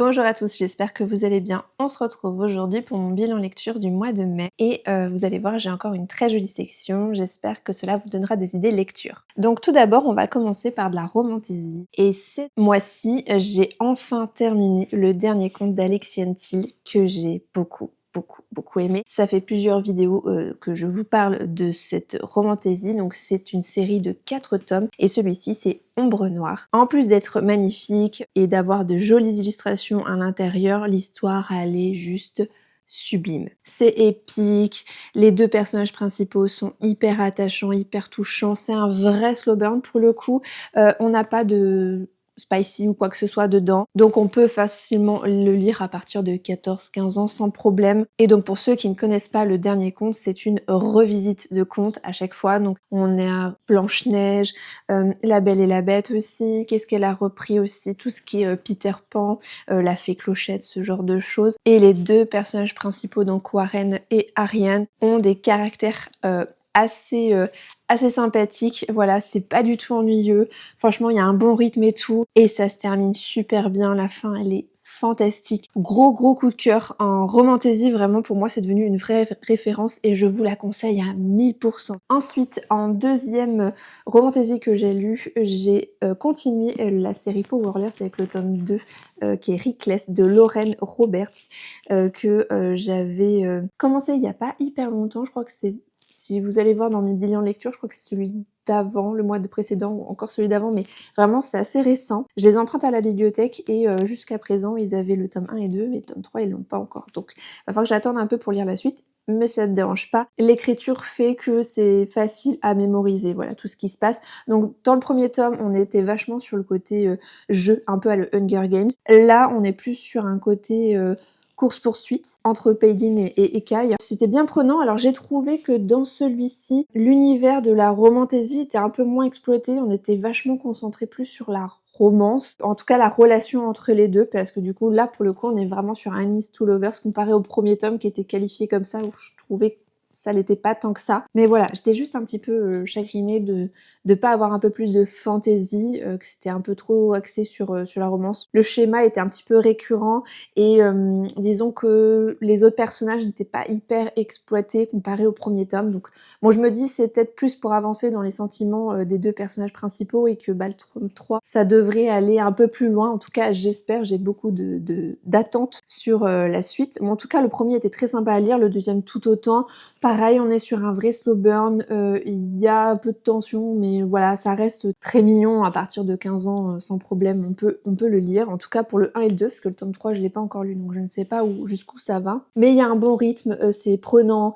Bonjour à tous, j'espère que vous allez bien. On se retrouve aujourd'hui pour mon bilan lecture du mois de mai et vous allez voir, j'ai encore une très jolie section. J'espère que cela vous donnera des idées lecture. Donc tout d'abord, on va commencer par de la romantasy. Et ce mois-ci, j'ai enfin terminé le dernier conte d'Alexiane Thiel que j'ai beaucoup aimé. Ça fait plusieurs vidéos que je vous parle de cette romantasy, donc c'est une série de 4 tomes et celui-ci c'est Ombre Noire. En plus d'être magnifique et d'avoir de jolies illustrations à l'intérieur, l'histoire elle est juste sublime. C'est épique, les deux personnages principaux sont hyper attachants, hyper touchants, c'est un vrai slow burn pour le coup. On n'a pas de spicy ou quoi que ce soit dedans. Donc on peut facilement le lire à partir de 14-15 ans sans problème. Et donc pour ceux qui ne connaissent pas le dernier conte, c'est une revisite de conte à chaque fois. Donc on est à Blanche-Neige, La Belle et la Bête aussi, qu'est-ce qu'elle a repris aussi, tout ce qui est Peter Pan, la Fée Clochette, ce genre de choses. Et les deux personnages principaux, donc Warren et Ariane, ont des caractères assez sympathique, voilà, c'est pas du tout ennuyeux, franchement il y a un bon rythme et tout, et ça se termine super bien, la fin elle est fantastique. Gros coup de cœur en romantasy, vraiment pour moi c'est devenu une vraie référence et je vous la conseille à 1000%. Ensuite, en deuxième romantasy que j'ai lu, j'ai continué la série Powerless avec le tome 2 qui est Reckless de Lauren Roberts que j'avais commencé il y a pas hyper longtemps, je crois que c'est, si vous allez voir dans mes bilans lecture, je crois que c'est celui d'avant, le mois précédent, ou encore celui d'avant, mais vraiment c'est assez récent. Je les emprunte à la bibliothèque et jusqu'à présent, ils avaient le tome 1 et 2, mais le tome 3, ils l'ont pas encore. Donc, il va falloir que j'attende un peu pour lire la suite, mais ça ne dérange pas. L'écriture fait que c'est facile à mémoriser, voilà, tout ce qui se passe. Donc, dans le premier tome, on était vachement sur le côté jeu, un peu à le Hunger Games. Là, on est plus sur un côté course-poursuite entre Paydin et Ekai. C'était bien prenant, alors j'ai trouvé que dans celui-ci, l'univers de la romantasy était un peu moins exploité, on était vachement concentré plus sur la romance, en tout cas la relation entre les deux, parce que du coup là pour le coup on est vraiment sur un Enemies to Lovers comparé au premier tome qui était qualifié comme ça, où je trouvais que ça l'était pas tant que ça. Mais voilà, j'étais juste un petit peu chagrinée de pas avoir un peu plus de fantasy, que c'était un peu trop axé sur la romance. Le schéma était un petit peu récurrent et disons que les autres personnages n'étaient pas hyper exploités comparé au premier tome. Donc bon, je me dis c'est peut-être plus pour avancer dans les sentiments des deux personnages principaux et que le tome 3, ça devrait aller un peu plus loin. En tout cas, j'espère, j'ai beaucoup d'attentes sur la suite. Bon, en tout cas, le premier était très sympa à lire, le deuxième tout autant. Pareil, on est sur un vrai slow burn, il y a un peu de tension, mais voilà, ça reste très mignon à partir de 15 ans, sans problème, on peut le lire, en tout cas pour le 1 et le 2, parce que le tome 3 je l'ai pas encore lu, donc je ne sais pas jusqu'où ça va. Mais il y a un bon rythme, c'est prenant,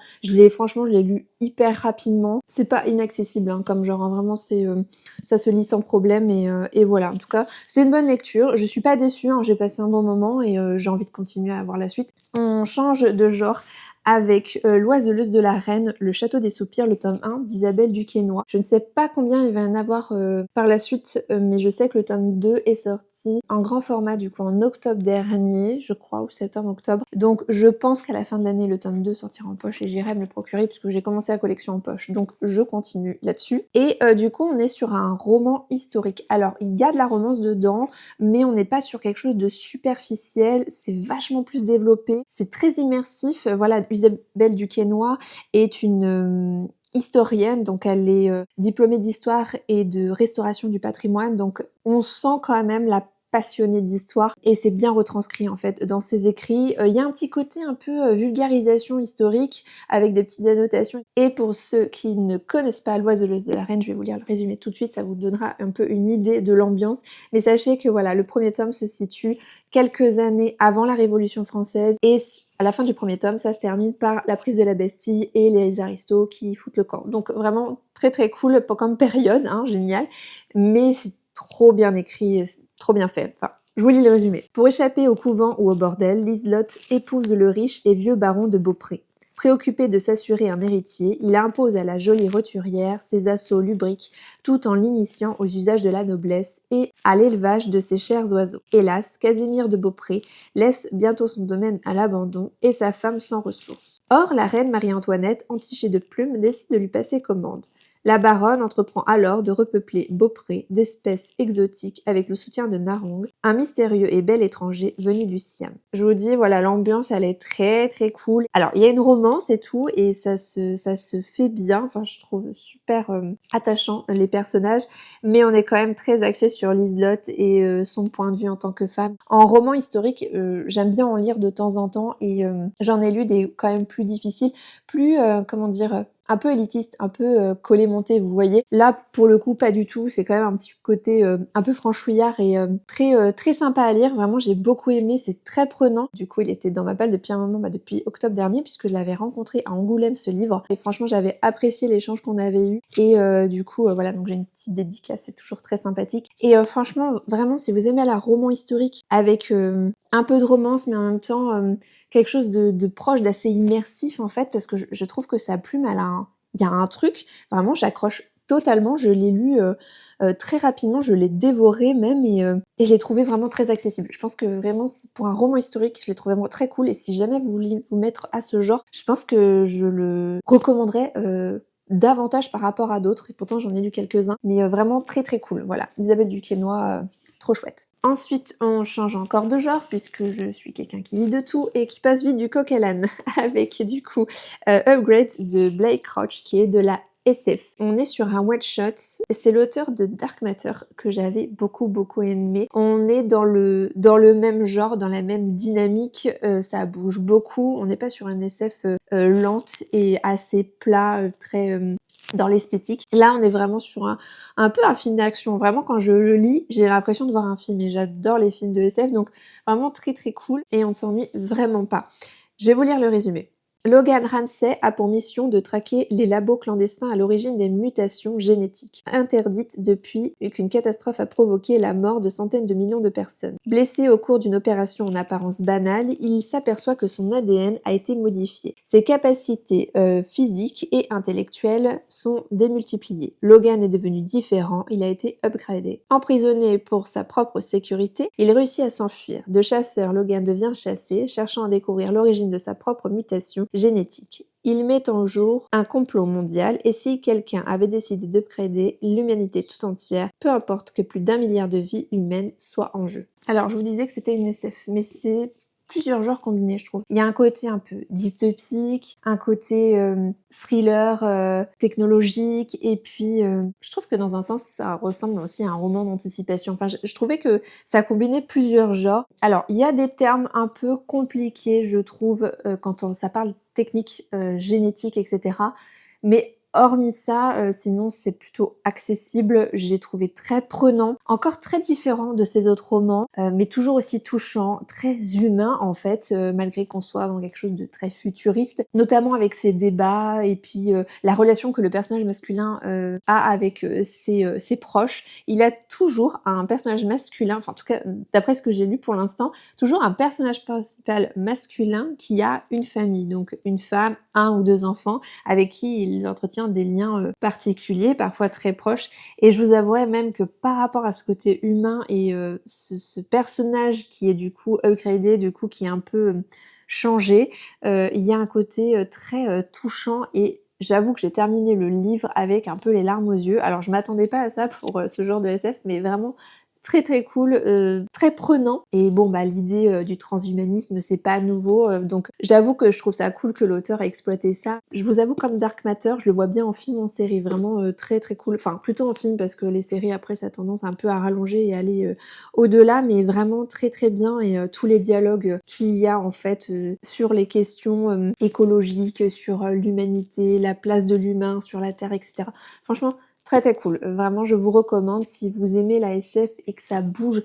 franchement je l'ai lu hyper rapidement, c'est pas inaccessible hein, comme genre, hein, vraiment ça se lit sans problème et voilà, en tout cas c'est une bonne lecture, je suis pas déçue, hein, j'ai passé un bon moment et j'ai envie de continuer à voir la suite. On change de genre avec L'Oiseleuse de la Reine, Le Château des Soupirs, le tome 1 d'Isabelle Duquesnoy. Je ne sais pas combien il va y en avoir par la suite, mais je sais que le tome 2 est sorti en grand format du coup en octobre dernier, je crois, ou septembre-octobre. Donc je pense qu'à la fin de l'année, le tome 2 sortira en poche et j'irai me le procurer puisque j'ai commencé la collection en poche. Donc je continue là-dessus. Et du coup, on est sur un roman historique. Alors, il y a de la romance dedans, mais on n'est pas sur quelque chose de superficiel, c'est vachement plus développé, c'est très immersif. Voilà, Isabelle Duquesnoy est une historienne, donc elle est diplômée d'histoire et de restauration du patrimoine, donc on sent quand même la passionnée d'histoire et c'est bien retranscrit en fait dans ses écrits. Il y a un petit côté un peu vulgarisation historique avec des petites annotations. Et pour ceux qui ne connaissent pas L'Oiseleuse de la Reine, je vais vous lire le résumé tout de suite, ça vous donnera un peu une idée de l'ambiance. Mais sachez que voilà, le premier tome se situe quelques années avant la Révolution française et à la fin du premier tome, ça se termine par la prise de la Bastille et les aristos qui foutent le camp. Donc vraiment très cool comme période, hein, génial, mais c'est trop bien écrit, trop bien fait. Enfin, je vous lis le résumé. Pour échapper au couvent ou au bordel, Liselotte épouse le riche et vieux baron de Beaupré. Préoccupé de s'assurer un héritier, il impose à la jolie roturière ses assauts lubriques tout en l'initiant aux usages de la noblesse et à l'élevage de ses chers oiseaux. Hélas, Casimir de Beaupré laisse bientôt son domaine à l'abandon et sa femme sans ressources. Or, la reine Marie-Antoinette, entichée de plumes, décide de lui passer commande. La baronne entreprend alors de repeupler Beaupré d'espèces exotiques avec le soutien de Narong, un mystérieux et bel étranger venu du Siam. Je vous dis, voilà, l'ambiance, elle est très très cool. Alors, il y a une romance et tout, et ça se fait bien. Enfin, je trouve super attachant les personnages, mais on est quand même très axé sur Liselotte et son point de vue en tant que femme. En roman historique, j'aime bien en lire de temps en temps, et j'en ai lu des quand même plus difficiles, plus, comment dire, un peu élitiste, un peu collé-monté, vous voyez. Là, pour le coup, pas du tout. C'est quand même un petit côté un peu franchouillard et très sympa à lire. Vraiment, j'ai beaucoup aimé. C'est très prenant. Du coup, il était dans ma palle depuis un moment, depuis octobre dernier, puisque je l'avais rencontré à Angoulême, ce livre. Et franchement, j'avais apprécié l'échange qu'on avait eu. Et du coup, voilà, donc j'ai une petite dédicace. C'est toujours très sympathique. Et franchement, vraiment, si vous aimez la roman historique avec un peu de romance, mais en même temps quelque chose de proche, d'assez immersif en fait, parce que je trouve que sa plume, il y a un truc, vraiment, j'accroche totalement. Je l'ai lu très rapidement, je l'ai dévoré même, et je l'ai trouvé vraiment très accessible. Je pense que vraiment, pour un roman historique, je l'ai trouvé vraiment très cool, et si jamais vous voulez vous mettre à ce genre, je pense que je le recommanderais davantage par rapport à d'autres, et pourtant j'en ai lu quelques-uns, mais vraiment très très cool. Voilà, Isabelle Duquesnoy, trop chouette. Ensuite, on change encore de genre, puisque je suis quelqu'un qui lit de tout et qui passe vite du coq à l'âne, avec du coup Upgrade de Blake Crouch, qui est de la SF. On est sur un one-shot. C'est l'auteur de Dark Matter que j'avais beaucoup aimé. On est dans le même genre, dans la même dynamique. Ça bouge beaucoup. On n'est pas sur une SF lente et assez plat, très dans l'esthétique. Là, on est vraiment sur un peu un film d'action. Vraiment, quand je le lis, j'ai l'impression de voir un film, et j'adore les films de SF, donc vraiment très très cool, et on ne s'ennuie vraiment pas. Je vais vous lire le résumé. Logan Ramsay a pour mission de traquer les labos clandestins à l'origine des mutations génétiques, interdites depuis qu'une catastrophe a provoqué la mort de centaines de millions de personnes. Blessé au cours d'une opération en apparence banale, il s'aperçoit que son ADN a été modifié. Ses capacités physiques et intellectuelles sont démultipliées. Logan est devenu différent, il a été upgradé. Emprisonné pour sa propre sécurité, il réussit à s'enfuir. De chasseur, Logan devient chassé, cherchant à découvrir l'origine de sa propre mutation génétique. Il met en jour un complot mondial, et si quelqu'un avait décidé d'upgrader l'humanité tout entière, peu importe que plus d'1 milliard de vies humaines soient en jeu. Alors, je vous disais que c'était une SF, mais c'est plusieurs genres combinés, je trouve. Il y a un côté un peu dystopique, un côté thriller technologique, et puis je trouve que dans un sens, ça ressemble aussi à un roman d'anticipation. Enfin, je trouvais que ça combinait plusieurs genres. Alors, il y a des termes un peu compliqués, je trouve, quand ça parle technique, génétique, etc. Mais hormis ça, sinon c'est plutôt accessible, j'ai trouvé très prenant, encore très différent de ces autres romans, mais toujours aussi touchant, très humain en fait, malgré qu'on soit dans quelque chose de très futuriste, notamment avec ses débats, et puis la relation que le personnage masculin a avec ses proches. Il a toujours un personnage masculin, enfin en tout cas d'après ce que j'ai lu pour l'instant, toujours un personnage principal masculin qui a une famille, donc une femme, un ou deux enfants, avec qui il entretient des liens particuliers, parfois très proches. Et je vous avouerai même que par rapport à ce côté humain et ce personnage qui est du coup upgradé, du coup qui est un peu changé, il y a un côté très touchant, et j'avoue que j'ai terminé le livre avec un peu les larmes aux yeux. Alors je m'attendais pas à ça pour ce genre de SF, mais vraiment très très cool, très prenant. Et bon bah l'idée du transhumanisme, c'est pas nouveau, donc j'avoue que je trouve ça cool que l'auteur ait exploité ça. Je vous avoue, comme Dark Matter, je le vois bien en film, en série, vraiment très très cool. Enfin plutôt en film, parce que les séries après ça a tendance un peu à rallonger et aller au-delà, mais vraiment très très bien. Et tous les dialogues qu'il y a en fait sur les questions écologiques, sur l'humanité, la place de l'humain sur la Terre, etc. Franchement, très très cool. Vraiment, je vous recommande, si vous aimez la SF et que ça bouge,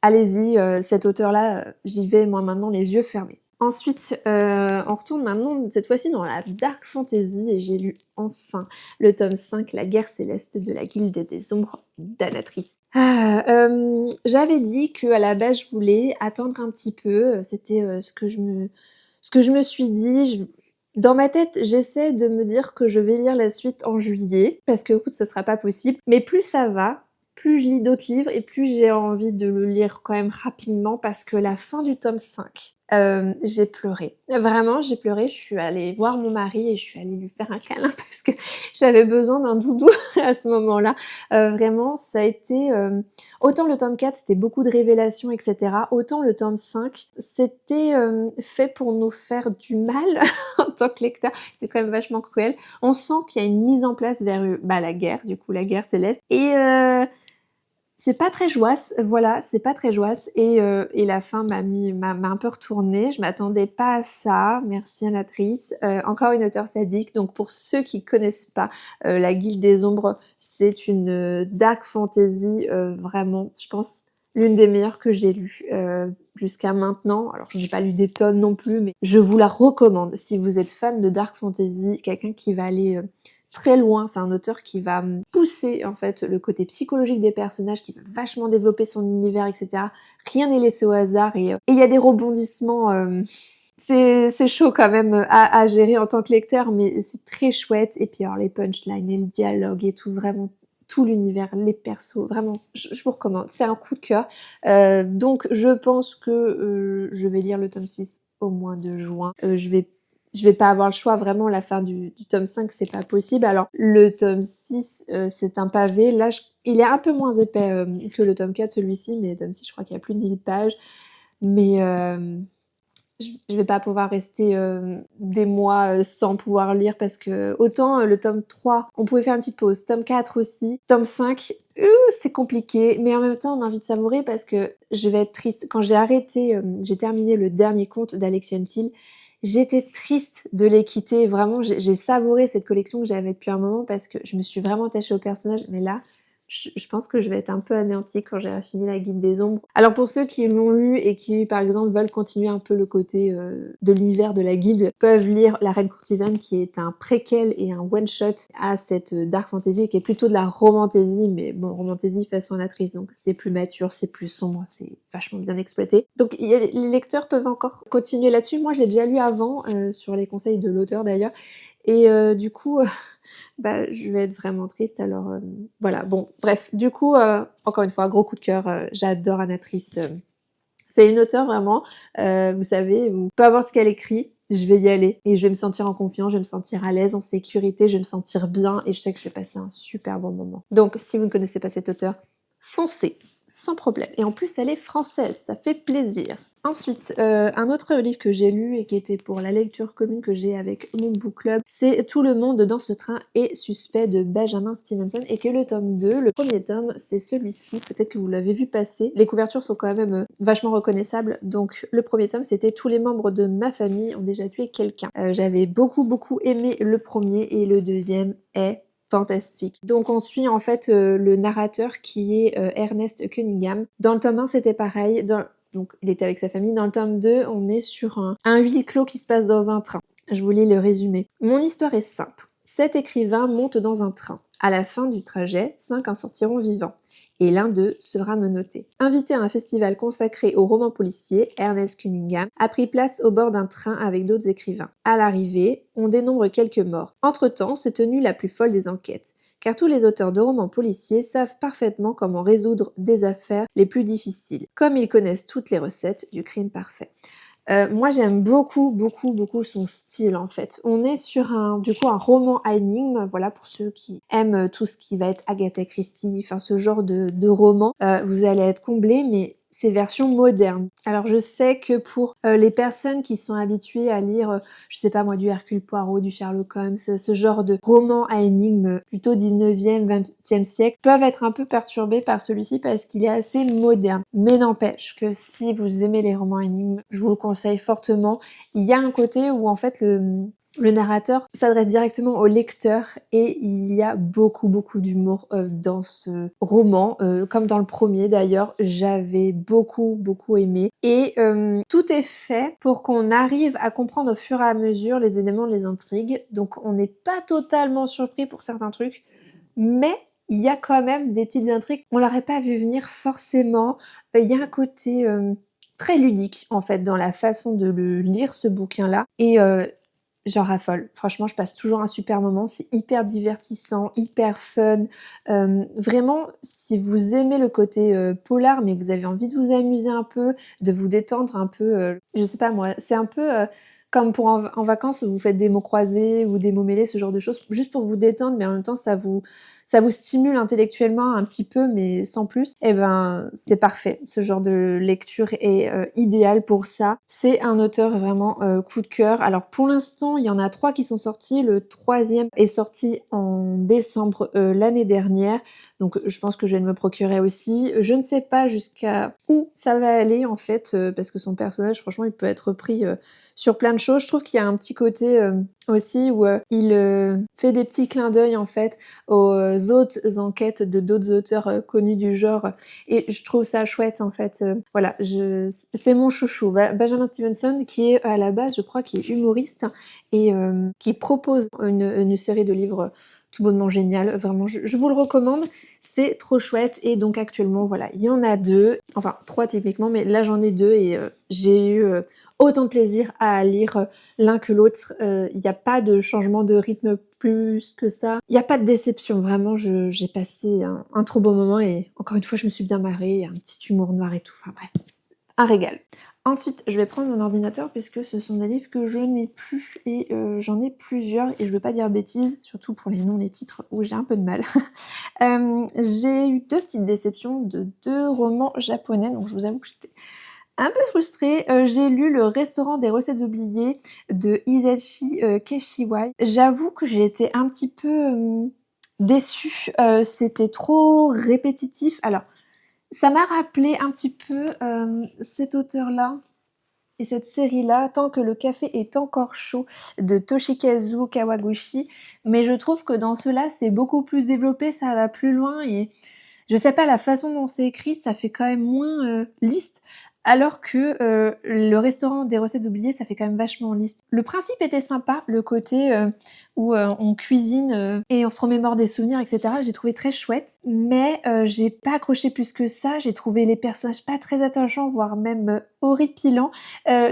allez-y, cet auteur-là, j'y vais moi maintenant les yeux fermés. Ensuite, on retourne maintenant, cette fois-ci dans la dark fantasy, et j'ai lu enfin le tome 5, La guerre céleste de la Guilde des ombres d'Anatrice. J'avais dit qu'à la base je voulais attendre un petit peu, c'était ce que je me suis dit. Dans ma tête, j'essaie de me dire que je vais lire la suite en juillet, parce que écoute, ce sera pas possible. Mais plus ça va, plus je lis d'autres livres, et plus j'ai envie de le lire quand même rapidement, parce que la fin du tome 5, J'ai pleuré. Vraiment, j'ai pleuré. Je suis allée voir mon mari et je suis allée lui faire un câlin parce que j'avais besoin d'un doudou à ce moment-là. Vraiment, ça a été, autant le tome 4, c'était beaucoup de révélations et cetera, autant le tome 5, c'était, fait pour nous faire du mal en tant que lecteur. C'est quand même vachement cruel. On sent qu'il y a une mise en place vers, la guerre, du coup, la guerre céleste et c'est pas très joyeux, voilà, c'est pas très joyeux et la fin m'a un peu retournée. Je m'attendais pas à ça. Merci Anatrice. Encore une auteure sadique. Donc pour ceux qui connaissent pas, La Guilde des Ombres, c'est une, dark fantasy, vraiment, je pense, l'une des meilleures que j'ai lues, jusqu'à maintenant. Alors je n'ai pas lu des tonnes non plus, mais je vous la recommande. Si vous êtes fan de dark fantasy, quelqu'un qui va aller, très loin. C'est un auteur qui va pousser en fait le côté psychologique des personnages, qui va vachement développer son univers, etc. Rien n'est laissé au hasard et il y a des rebondissements. C'est chaud quand même à gérer en tant que lecteur, mais c'est très chouette. Et puis alors les punchlines et le dialogue et tout, vraiment tout l'univers, les persos, vraiment, je vous recommande. C'est un coup de cœur. Donc je pense que je vais lire le tome 6 au mois de juin. Je vais pas avoir le choix, vraiment, la fin du tome 5, c'est pas possible. Alors, le tome 6, c'est un pavé. Là, il est un peu moins épais que le tome 4, celui-ci, mais le tome 6, je crois qu'il y a plus de 1000 pages. Mais je vais pas pouvoir rester des mois sans pouvoir lire parce que autant le tome 3, on pouvait faire une petite pause. Tome 4 aussi. Tome 5, c'est compliqué, mais en même temps, on a envie de savourer parce que je vais être triste. Quand j'ai arrêté, j'ai terminé le dernier conte d'Alexiane Thiel, j'étais triste de les quitter. Vraiment, j'ai savouré cette collection que j'avais depuis un moment parce que je me suis vraiment attachée au personnage. Mais là, je pense que je vais être un peu anéantie quand j'ai fini La Guilde des Ombres. Alors pour ceux qui l'ont lu et qui, par exemple, veulent continuer un peu le côté de l'univers de la Guilde, peuvent lire La Reine Courtisane, qui est un préquel et un one-shot à cette dark fantasy, qui est plutôt de la romantasy, mais bon, romantasy façon Anatrice, donc c'est plus mature, c'est plus sombre, c'est vachement bien exploité. Donc les lecteurs peuvent encore continuer là-dessus. Moi, je l'ai déjà lu avant, sur les conseils de l'auteur d'ailleurs, et du coup... bah, je vais être vraiment triste, alors voilà. Bon, bref, du coup, encore une fois, gros coup de cœur, j'adore Anatrice. C'est une auteure vraiment, vous savez, où peu importe ce qu'elle écrit, je vais y aller et je vais me sentir en confiance, je vais me sentir à l'aise, en sécurité, je vais me sentir bien et je sais que je vais passer un super bon moment. Donc, si vous ne connaissez pas cette auteure, foncez, sans problème. Et en plus, elle est française, ça fait plaisir. Ensuite, un autre livre que j'ai lu et qui était pour la lecture commune que j'ai avec mon book club, c'est Tout le monde dans ce train est suspect de Benjamin Stevenson et que le tome 2, le premier tome, c'est celui-ci. Peut-être que vous l'avez vu passer. Les couvertures sont quand même vachement reconnaissables. Donc le premier tome, c'était Tous les membres de ma famille ont déjà tué quelqu'un. J'avais beaucoup aimé le premier et le deuxième est fantastique. Donc on suit en fait le narrateur qui est Ernest Cunningham. Dans le tome 1, c'était pareil. Donc il était avec sa famille. Dans le tome 2, on est sur un huis clos qui se passe dans un train. Je vous lis le résumé. Mon histoire est simple. 7 écrivains montent dans un train. À la fin du trajet, 5 en sortiront vivants. Et l'un d'eux sera menotté. Invité à un festival consacré au roman policier, Ernest Cunningham a pris place au bord d'un train avec d'autres écrivains. À l'arrivée, on dénombre quelques morts. Entre-temps, s'est tenue la plus folle des enquêtes, car tous les auteurs de romans policiers savent parfaitement comment résoudre des affaires les plus difficiles, comme ils connaissent toutes les recettes du crime parfait. Moi j'aime beaucoup son style en fait. On est sur un roman à énigme, voilà pour ceux qui aiment tout ce qui va être Agatha Christie, enfin ce genre de roman, vous allez être comblés, mais c'est version moderne. Alors je sais que pour les personnes qui sont habituées à lire, je sais pas moi, du Hercule Poirot, du Sherlock Holmes, ce genre de roman à énigme plutôt 19e, 20e siècle, peuvent être un peu perturbés par celui-ci parce qu'il est assez moderne. Mais n'empêche que si vous aimez les romans à énigmes, je vous le conseille fortement. Il y a un côté où en fait le narrateur s'adresse directement au lecteur et il y a beaucoup d'humour dans ce roman, comme dans le premier d'ailleurs, j'avais beaucoup aimé. Et tout est fait pour qu'on arrive à comprendre au fur et à mesure les éléments, les intrigues, donc on n'est pas totalement surpris pour certains trucs, mais il y a quand même des petites intrigues, on l'aurait pas vu venir forcément. Il y a un côté très ludique en fait dans la façon de le lire ce bouquin-là et j'en raffole. Franchement, je passe toujours un super moment, c'est hyper divertissant, hyper fun. Vraiment, si vous aimez le côté, polar, mais vous avez envie de vous amuser un peu, de vous détendre un peu, je sais pas moi, c'est un peu, comme pour en vacances, vous faites des mots croisés ou des mots mêlés, ce genre de choses, juste pour vous détendre, mais en même temps ça vous stimule intellectuellement un petit peu, mais sans plus. Et ben, c'est parfait. Ce genre de lecture est, idéal pour ça. C'est un auteur vraiment, coup de cœur. Alors pour l'instant, il y en a 3 qui sont sortis. Le troisième est sorti en décembre, l'année dernière, donc je pense que je vais me procurer aussi. Je ne sais pas jusqu'à où ça va aller en fait, parce que son personnage franchement il peut être pris, sur plein de choses. Je trouve qu'il y a un petit côté, aussi où, il, fait des petits clins d'œil en fait aux autres enquêtes de d'autres auteurs, connus du genre, et je trouve ça chouette en fait, voilà, c'est mon chouchou. Benjamin Stevenson qui est à la base, je crois, qui est humoriste et qui propose une série de livres tout bonnement génial. Vraiment, je vous le recommande, c'est trop chouette. Et donc actuellement, voilà, il y en a 2, enfin 3 typiquement, mais là j'en ai 2 et j'ai eu autant de plaisir à lire l'un que l'autre. Il n'y a pas de changement de rythme plus que ça. Il n'y a pas de déception, vraiment, j'ai passé un trop beau moment et encore une fois, je me suis bien marrée, il y a un petit humour noir et tout, enfin bref, un régal. Ensuite, je vais prendre mon ordinateur puisque ce sont des livres que je n'ai plus et j'en ai plusieurs et je veux pas dire bêtises, surtout pour les noms, les titres où j'ai un peu de mal. J'ai eu 2 petites déceptions de 2 romans japonais, donc je vous avoue que j'étais un peu frustrée. J'ai lu Le restaurant des recettes oubliées de Hisashi, Kashiwai. J'avoue que j'ai été un petit peu, déçue, c'était trop répétitif. Alors, ça m'a rappelé un petit peu, cet auteur-là et cette série-là, Tant que le café est encore chaud, de Toshikazu Kawaguchi, mais je trouve que dans ceux-là, c'est beaucoup plus développé, ça va plus loin et je sais pas, la façon dont c'est écrit, ça fait quand même moins, liste, alors que, Le restaurant des recettes oubliées, ça fait quand même vachement liste. Le principe était sympa, le côté, où, on cuisine, et on se remémore des souvenirs et cetera, j'ai trouvé très chouette, mais, j'ai pas accroché plus que ça. J'ai trouvé les personnages pas très attachants, voire même, horripilants.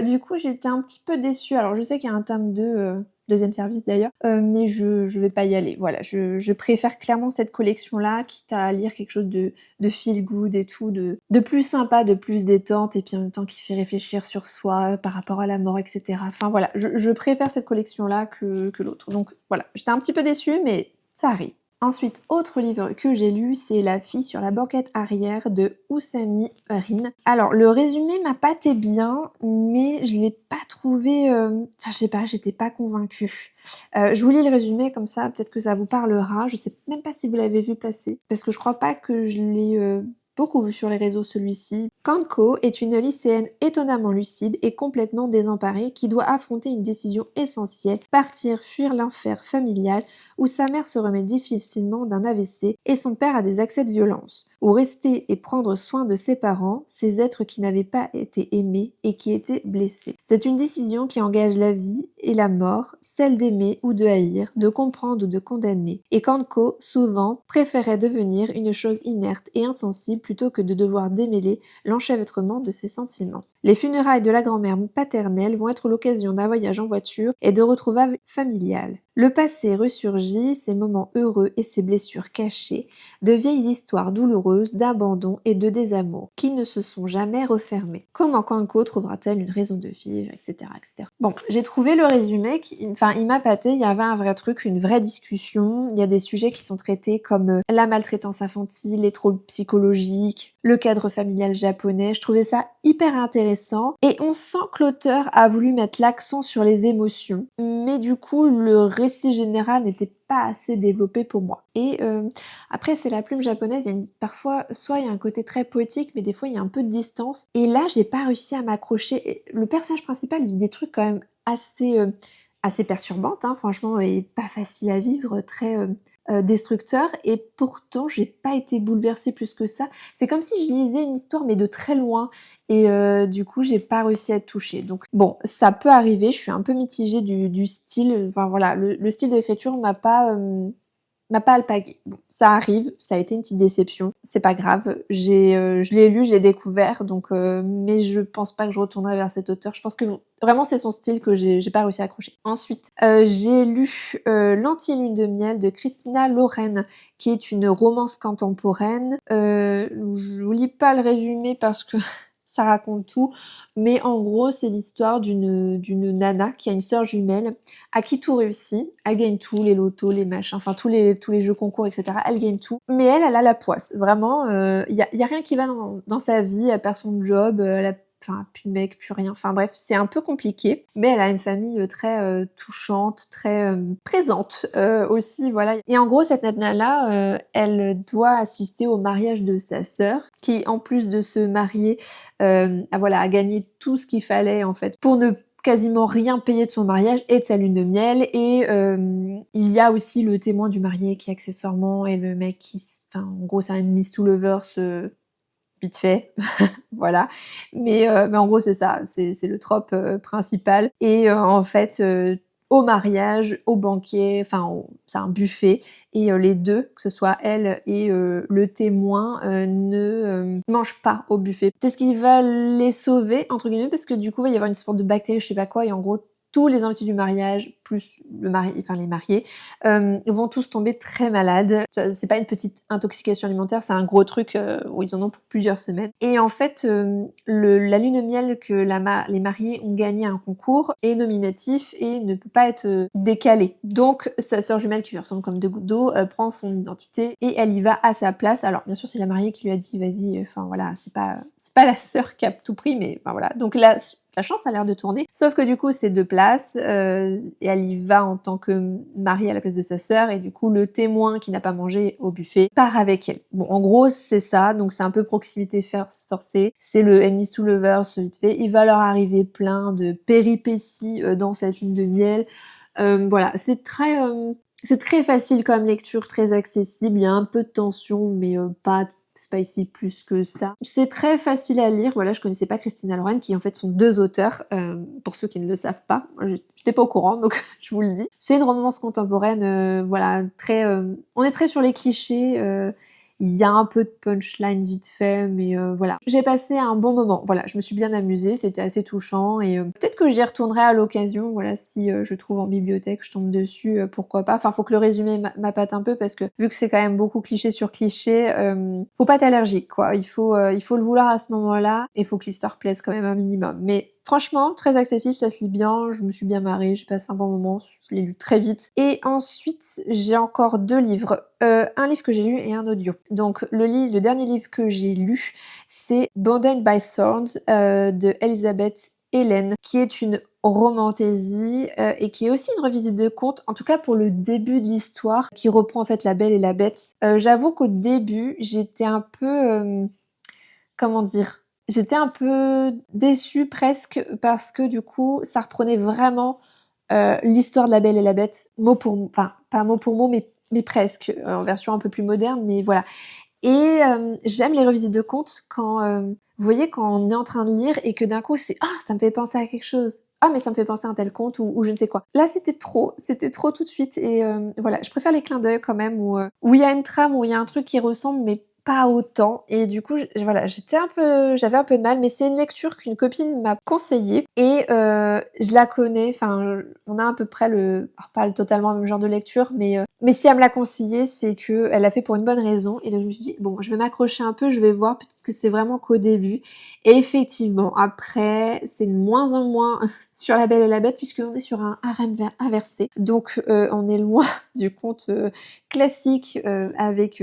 Du coup, j'étais un petit peu déçue. Alors je sais qu'il y a un tome 2, 2e service d'ailleurs, mais je vais pas y aller. Voilà, je préfère clairement cette collection-là, quitte à lire quelque chose de feel good et tout, de plus sympa, de plus détente, et puis en même temps qui fait réfléchir sur soi, par rapport à la mort, et cetera. Enfin voilà, je préfère cette collection-là que l'autre. Donc voilà, j'étais un petit peu déçue, mais ça arrive. Ensuite, autre livre que j'ai lu, c'est La fille sur la banquette arrière de Usami Rin. Alors, le résumé m'a pâté bien, mais je l'ai pas trouvé... Enfin, je sais pas, j'étais pas convaincue. Je vous lis le résumé, comme ça, peut-être que ça vous parlera. Je sais même pas si vous l'avez vu passer, parce que je crois pas que je l'ai beaucoup vu sur les réseaux celui-ci. Kanko est une lycéenne étonnamment lucide et complètement désemparée qui doit affronter une décision essentielle, partir fuir l'enfer familial où sa mère se remet difficilement d'un AVC et son père a des accès de violence, ou rester et prendre soin de ses parents, ces êtres qui n'avaient pas été aimés et qui étaient blessés. C'est une décision qui engage la vie et la mort, celle d'aimer ou de haïr, de comprendre ou de condamner. Et Kanko, souvent, préférait devenir une chose inerte et insensible plutôt que de devoir démêler l'enchevêtrement de ses sentiments. Les funérailles de la grand-mère paternelle vont être l'occasion d'un voyage en voiture et de retrouvailles familiales. Le passé ressurgit, ses moments heureux et ses blessures cachées, de vieilles histoires douloureuses d'abandon et de désamour qui ne se sont jamais refermées. Comment Kanko trouvera-t-elle une raison de vivre, etc., etc. Bon, j'ai trouvé le résumé, enfin, il m'a pâté, il y avait un vrai truc, une vraie discussion, il y a des sujets qui sont traités comme la maltraitance infantile, les troubles psychologiques, le cadre familial japonais. Je trouvais ça hyper intéressant et on sent que l'auteur a voulu mettre l'accent sur les émotions, mais du coup le récit général n'était pas assez développé pour moi. Et après c'est la plume japonaise, parfois soit il y a un côté très poétique, mais des fois il y a un peu de distance. Et là j'ai pas réussi à m'accrocher. Et le personnage principal il vit des trucs quand même assez perturbantes, hein, franchement, et pas facile à vivre, très destructeur, et pourtant j'ai pas été bouleversée plus que ça. C'est comme si je lisais une histoire mais de très loin, et du coup j'ai pas réussi à être touchée. Donc bon, ça peut arriver, je suis un peu mitigée du style, enfin voilà, le style d'écriture m'a pas m'a pas alpaguée. Bon, ça arrive, ça a été une petite déception, c'est pas grave. Je l'ai lu, je l'ai découvert donc mais je pense pas que je retournerai vers cet auteur. Je pense que vraiment c'est son style que j'ai pas réussi à accrocher. Ensuite, j'ai lu, L'Anti-lune de miel de Christina Loren, qui est une romance contemporaine. Je vous lis pas le résumé parce que ça raconte tout, mais en gros, c'est l'histoire d'une nana qui a une sœur jumelle à qui tout réussit. Elle gagne tout, les lotos, les machins, enfin tous les jeux concours, etc. Elle gagne tout. Mais elle a la poisse. Vraiment, y a rien qui va dans sa vie. Elle perd son job, elle a enfin, plus de mec, plus rien. Enfin bref, c'est un peu compliqué. Mais elle a une famille très touchante, très présente aussi, voilà. Et en gros, cette nana-là, elle doit assister au mariage de sa sœur, qui en plus de se marier, a gagné tout ce qu'il fallait en fait pour ne quasiment rien payer de son mariage et de sa lune de miel. Et il y a aussi le témoin du marié qui accessoirement est le mec qui, enfin en gros c'est un enemies to lovers vite fait, voilà. Mais en gros c'est ça, c'est le trope principal. Et en fait, au mariage, au banquet, enfin c'est un buffet et les deux, que ce soit elle et le témoin, ne mangent pas au buffet. C'est ce qui va les sauver entre guillemets parce que du coup il va y avoir une sorte de bactérie, je sais pas quoi, et en gros tous les invités du mariage, plus le mari, enfin les mariés, vont tous tomber très malades. C'est pas une petite intoxication alimentaire, c'est un gros truc où ils en ont pour plusieurs semaines. Et en fait, la lune de miel que les mariés ont gagné à un concours est nominatif et ne peut pas être décalé. Donc sa sœur jumelle qui lui ressemble comme deux gouttes d'eau prend son identité et elle y va à sa place. Alors bien sûr c'est la mariée qui lui a dit vas-y, enfin voilà, c'est pas la sœur qui a tout pris, mais enfin voilà. Donc là la chance a l'air de tourner, sauf que du coup c'est deux places et elle y va en tant que mariée à la place de sa sœur et du coup le témoin qui n'a pas mangé au buffet part avec elle. Bon en gros c'est ça, donc c'est un peu proximité forcée, c'est le enemies to lovers vite fait, il va leur arriver plein de péripéties dans cette lune de miel. Voilà, c'est très facile comme lecture, très accessible, il y a un peu de tension mais pas spicy plus que ça. C'est très facile à lire, voilà, je connaissais pas Christina Loren, qui en fait sont deux auteurs, pour ceux qui ne le savent pas. Moi, j'étais pas au courant, donc je vous le dis. C'est une romance contemporaine, voilà, très... on est très sur les clichés, il y a un peu de punchline vite fait, mais voilà. J'ai passé un bon moment, voilà, je me suis bien amusée, c'était assez touchant, et peut-être que j'y retournerai à l'occasion, voilà, si je trouve en bibliothèque, je tombe dessus, pourquoi pas. Enfin, faut que le résumé m'appâte un peu, parce que vu que c'est quand même beaucoup cliché sur cliché, faut pas être allergique, quoi. Il faut le vouloir à ce moment-là, et faut que l'histoire plaise quand même un minimum. Mais franchement, très accessible, ça se lit bien, je me suis bien marrée, j'ai passé un bon moment, je l'ai lu très vite. Et ensuite, j'ai encore deux livres. Un livre que j'ai lu et un audio. Donc le dernier livre que j'ai lu, c'est Bounded by Thorns de Elizabeth Hélène, qui est une romantaisie et qui est aussi une revisite de conte, en tout cas pour le début de l'histoire, qui reprend en fait La Belle et la Bête. J'avoue qu'au début, j'étais un peu... comment dire? J'étais un peu déçue presque parce que du coup, ça reprenait vraiment l'histoire de La Belle et la Bête, mot pour mot, enfin pas mot pour mot, mais presque, en version un peu plus moderne, mais voilà. Et j'aime les revisites de contes quand, vous voyez, quand on est en train de lire et que d'un coup c'est: «Ah, ça me fait penser à quelque chose. Ah, mais ça me fait penser à un tel conte» ou je ne sais quoi. Là, c'était trop tout de suite et voilà, je préfère les clins d'œil quand même où il y a une trame, où il y a un truc qui ressemble, mais pas autant. Et du coup, voilà, j'avais un peu de mal, mais c'est une lecture qu'une copine m'a conseillée et je la connais, enfin, on a à peu près alors pas totalement le même genre de lecture, mais si elle me l'a conseillé, c'est qu'elle l'a fait pour une bonne raison. Et donc je me suis dit: «Bon, je vais m'accrocher un peu, je vais voir, peut-être que c'est vraiment qu'au début». Et effectivement, après, c'est de moins en moins sur La Belle et la Bête puisqu'on est sur un harem inversé. Donc on est loin du conte classique avec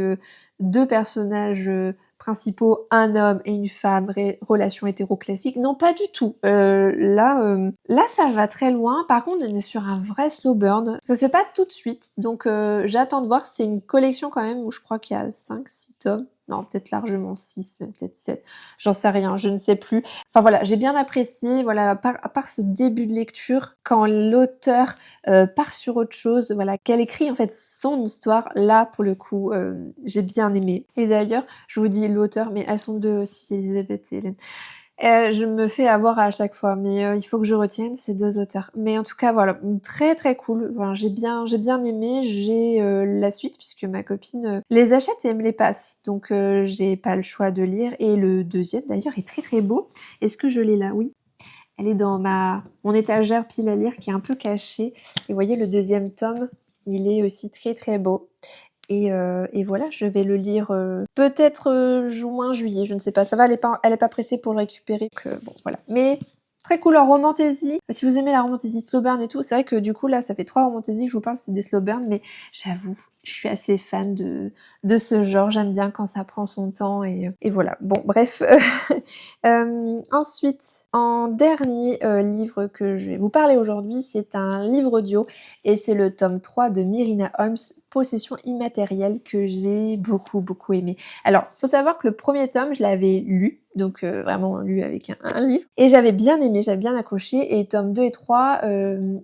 deux personnages principaux, un homme et une femme, relation hétéro classique. Non, pas du tout. Là, ça va très loin. Par contre, on est sur un vrai slow burn. Ça se fait pas tout de suite, donc j'attends de voir. C'est une collection quand même où je crois qu'il y a 5-6 tomes. Non, peut-être largement 6, même peut-être 7. J'en sais rien, je ne sais plus. Enfin voilà, j'ai bien apprécié, voilà, à part ce début de lecture, quand l'auteur part sur autre chose, voilà, qu'elle écrit en fait son histoire, là pour le coup, j'ai bien aimé. Et d'ailleurs, je vous dis l'auteur, mais elles sont deux aussi, Elisabeth et Hélène. Je me fais avoir à chaque fois, mais il faut que je retienne ces 2 auteurs. Mais en tout cas, voilà, très, très cool. Voilà, j'ai bien aimé. J'ai, la suite puisque ma copine, les achète et elle me les passe. Donc j'ai pas le choix de lire et le deuxième d'ailleurs est très, très beau. Est-ce que je l'ai là? Oui. Elle est dans mon étagère pile à lire qui est un peu cachée. Et vous voyez le deuxième tome, il est aussi très, très beau. Et voilà, je vais le lire, peut-être, juin, juillet, je ne sais pas. Ça va, elle est pas pressée pour le récupérer, donc bon, voilà. Mais très cool en romantasy. Si vous aimez la romantasy slow burn et tout, c'est vrai que du coup, là, ça fait 3 romantasy que je vous parle, c'est des slow burn, mais j'avoue, je suis assez fan de ce genre. J'aime bien quand ça prend son temps et voilà. Bon, bref. Ensuite, en dernier, livre que je vais vous parler aujourd'hui, c'est un livre audio et c'est le tome 3 de Myrina Holmes, Possession immatérielle, que j'ai beaucoup, beaucoup aimé. Alors, faut savoir que le premier tome, je l'avais lu, donc vraiment lu avec un livre, et j'avais bien aimé, j'avais bien accroché, et tome 2 et 3,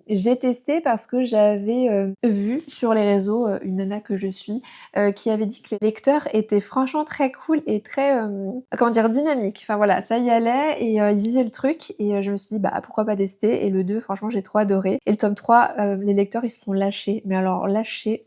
j'ai testé parce que j'avais vu sur les réseaux une nana que je suis qui avait dit que les lecteurs étaient franchement très cool et très, comment dire, dynamiques. Enfin voilà, ça y allait et ils vivaient le truc et je me suis dit: «Bah, pourquoi pas tester?» Et le 2, franchement, j'ai trop adoré et le tome 3, les lecteurs, ils se sont lâchés, mais alors lâchés,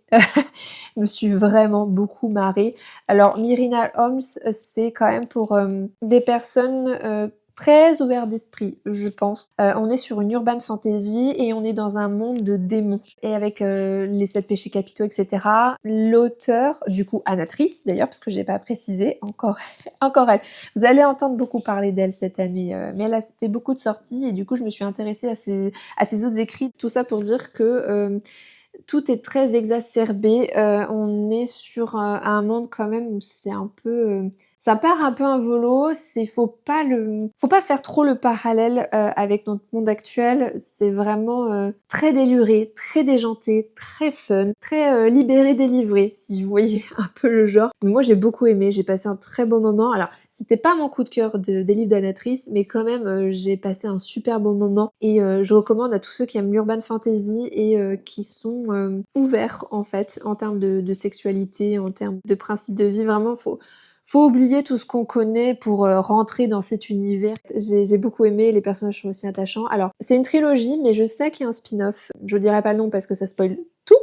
je me suis vraiment beaucoup marrée. Alors Myrina Holmes, c'est quand même pour, des personnes, très ouvertes d'esprit, je pense. On est sur une urban fantasy et on est dans un monde de démons et avec, les 7 péchés capitaux et cetera. L'auteure, du coup Anatrice d'ailleurs, parce que j'ai pas précisé, encore encore elle. Vous allez entendre beaucoup parler d'elle cette année, mais elle a fait beaucoup de sorties et du coup je me suis intéressée à ses autres écrits. Tout ça pour dire que, tout est très exacerbé, on est sur, un monde quand même où c'est un peu, ça part un peu en volo, faut pas faire trop le parallèle, avec notre monde actuel. C'est vraiment, très déluré, très déjanté, très fun, très, libéré, délivré, si vous voyez un peu le genre. Moi j'ai beaucoup aimé, j'ai passé un très bon moment. Alors c'était pas mon coup de cœur des livres d'Anatrice, mais quand même, j'ai passé un super bon moment et je recommande à tous ceux qui aiment l'urban fantasy et qui sont, ouverts en fait, en termes de sexualité, en termes de principes de vie. Vraiment, faut oublier tout ce qu'on connaît pour, rentrer dans cet univers. J'ai beaucoup aimé, les personnages sont aussi attachants. Alors, c'est une trilogie, mais je sais qu'il y a un spin-off. Je dirai pas le nom parce que ça spoil tout,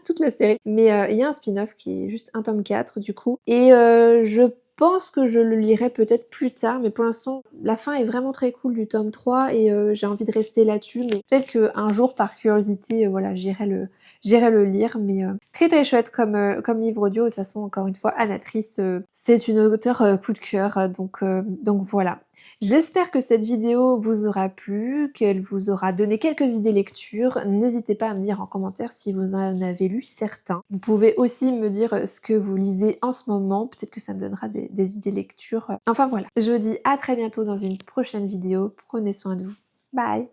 toute la série. Mais il y a un spin-off qui est juste un tome 4 du coup. Et je pense que je le lirai peut-être plus tard, mais pour l'instant, la fin est vraiment très cool du tome 3 et j'ai envie de rester là-dessus. Mais peut-être qu'un jour, par curiosité, voilà, j'irai le lire. Mais très très chouette comme livre audio. Et de toute façon, encore une fois, Anatrice, c'est une auteure coup de cœur. Donc voilà. J'espère que cette vidéo vous aura plu, qu'elle vous aura donné quelques idées lecture. N'hésitez pas à me dire en commentaire si vous en avez lu certains. Vous pouvez aussi me dire ce que vous lisez en ce moment, peut-être que ça me donnera des idées lecture. Enfin voilà, je vous dis à très bientôt dans une prochaine vidéo. Prenez soin de vous. Bye!